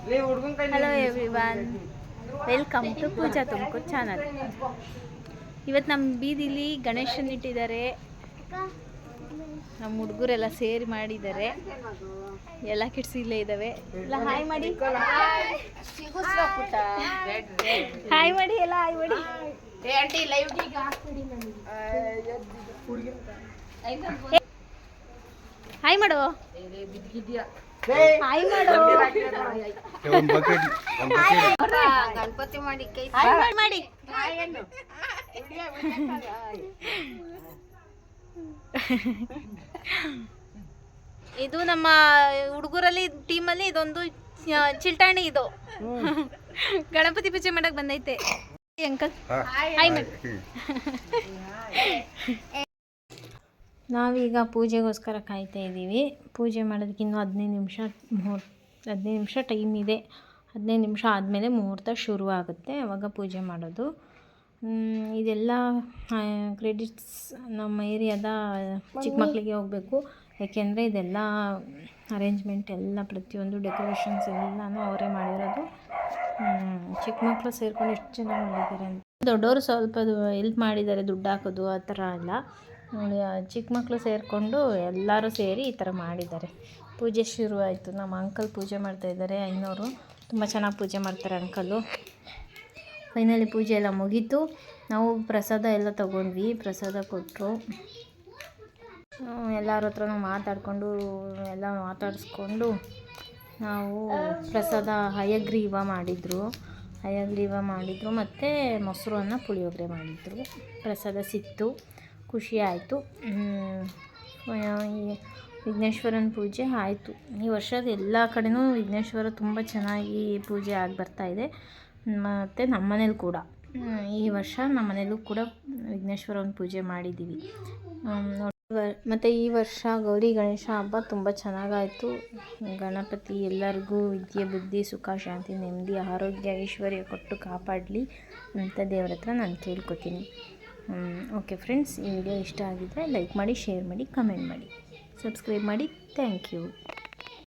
Hello everyone, welcome to Pooja Tumakuru channel. ಇವತ್ತು ನಮ್ಮ ಬೀದಿಲಿ ಗಣೇಶನ್ ಇಟ್ಟಿದ್ದಾರೆ. ನಮ್ಮ ಹುಡುಗರೆಲ್ಲ ಸೇರಿ ಮಾಡಿದ್ದಾರೆ. ಎಲ್ಲ ಕಿಡ್ಸ್ ಇಲ್ಲೇ ಇದ್ದಾವೆ. ಎಲ್ಲ ಹಾಯ್ ಮಾಡಿ, ಹಾಯ್ ಮಾಡಿ, ಎಲ್ಲ ಹಾಯ್ ಮಾಡಿ. ಹಾಯ್ ಮಾಡು, ಹಾಯ್ ಮಾಡು. ಗಣಪತಿ ಮಾಡಿ ಕೈ ಮಾಡಿ. ಇದು ನಮ್ಮ ಹುಡುಗರಲ್ಲಿ ಟೀಮಲ್ಲಿ ಇದೊಂದು ಚಿಲ್ಟಾಣಿ. ಇದು ಗಣಪತಿ ಪೂಜೆ ಮಾಡಕ್ ಬಂದೈತೆ. ಅಂಕಲ್ ಹಾಯ್ ಮಾಡಿ. ನಾವೀಗ ಪೂಜೆಗೋಸ್ಕರ ಕಾಯ್ತಾ ಇದ್ದೀವಿ. ಪೂಜೆ ಮಾಡೋದಕ್ಕೆ ಇನ್ನೂ 15 ನಿಮಿಷ ಟೈಮ್ ಇದೆ. 15 ನಿಮಿಷ ಆದಮೇಲೆ ಮುಹೂರ್ತ ಶುರು ಆಗುತ್ತೆ, ಆವಾಗ ಪೂಜೆ ಮಾಡೋದು. ಇದೆಲ್ಲ ಕ್ರೆಡಿಟ್ಸ್ ನಮ್ಮ ಏರಿಯಾದ ಚಿಕ್ಕ ಮಕ್ಕಳಿಗೆ ಹೋಗಬೇಕು. ಯಾಕೆಂದರೆ ಇದೆಲ್ಲ ಅರೇಂಜ್ಮೆಂಟ್ ಎಲ್ಲ ಪ್ರತಿಯೊಂದು ಡೆಕೋರೇಷನ್ಸ್ ಎಲ್ಲನೂ ಅವರೇ ಮಾಡಿರೋದು. ಚಿಕ್ಕ ಮಕ್ಕಳು ಸೇರ್ಕೊಂಡು ಎಷ್ಟು ಚೆನ್ನಾಗಿ ಮಾಡಿದ್ದಾರೆ ಅಂತ. ದೊಡ್ಡವರು ಸ್ವಲ್ಪ ಹೆಲ್ಪ್ ಮಾಡಿದ್ದಾರೆ, ದುಡ್ಡು ಹಾಕೋದು ಆ ಥರ ಎಲ್ಲ. ನೋಡಿ, ಚಿಕ್ಕ ಮಕ್ಕಳು ಸೇರಿಕೊಂಡು ಎಲ್ಲರೂ ಸೇರಿ ಈ ಥರ ಮಾಡಿದ್ದಾರೆ. ಪೂಜೆ ಶುರುವಾಯಿತು. ನಮ್ಮ ಅಂಕಲ್ ಪೂಜೆ ಮಾಡ್ತಾಯಿದ್ದಾರೆ. ಐನೋರು ತುಂಬ ಚೆನ್ನಾಗಿ ಪೂಜೆ ಮಾಡ್ತಾರೆ ಅಂಕಲು. ಫೈನಲಿ ಪೂಜೆ ಎಲ್ಲ ಮುಗೀತು. ನಾವು ಪ್ರಸಾದ ಎಲ್ಲ ತೊಗೊಂಡ್ವಿ. ಪ್ರಸಾದ ಕೊಟ್ಟರು. ಎಲ್ಲರ ಹತ್ರನೂ ಮಾತಾಡಿಸ್ಕೊಂಡು ನಾವು ಪ್ರಸಾದ ಹಯಗ್ರೀವ ಮಾಡಿದರು ಮತ್ತು ಮೊಸರು ಅನ್ನ ಪುಳಿಯೋಗರೆ ಮಾಡಿದರು. ಪ್ರಸಾದ ಸಿಕ್ತು, ಖುಷಿ ಆಯಿತು. ವಿಘ್ನೇಶ್ವರನ ಪೂಜೆ ಆಯಿತು. ಈ ವರ್ಷದ ಎಲ್ಲ ಕಡೆನೂ ವಿಘ್ನೇಶ್ವರ ತುಂಬ ಚೆನ್ನಾಗಿ ಪೂಜೆ ಆಗಿ ಬರ್ತಾಯಿದೆ. ಮತ್ತು ನಮ್ಮ ಮನೇಲಿ ಕೂಡ ಈ ವರ್ಷ ನಮ್ಮ ಮನೇಲೂ ಕೂಡ ವಿಘ್ನೇಶ್ವರನ ಪೂಜೆ ಮಾಡಿದ್ದೀವಿ. ಮತ್ತು ಈ ವರ್ಷ ಗೌರಿ ಗಣೇಶ ಹಬ್ಬ ತುಂಬ ಚೆನ್ನಾಗಾಯಿತು. ಗಣಪತಿ ಎಲ್ಲರಿಗೂ ವಿದ್ಯೆ, ಬುದ್ಧಿ, ಸುಖ, ಶಾಂತಿ, ನೆಮ್ಮದಿ, ಆರೋಗ್ಯ, ಐಶ್ವರ್ಯ ಕೊಟ್ಟು ಕಾಪಾಡಲಿ ಅಂತ ದೇವ್ರ ಹತ್ರ ನಾನು ಕೇಳ್ಕೊತೀನಿ. ಓಕೆ ಫ್ರೆಂಡ್ಸ್, ಈ ವಿಡಿಯೋ ಇಷ್ಟ ಆಗಿದ್ದರೆ ಲೈಕ್ ಮಾಡಿ, ಶೇರ್ ಮಾಡಿ, ಕಮೆಂಟ್ ಮಾಡಿ, ಸಬ್ಸ್ಕ್ರೈಬ್ ಮಾಡಿ. Thank you.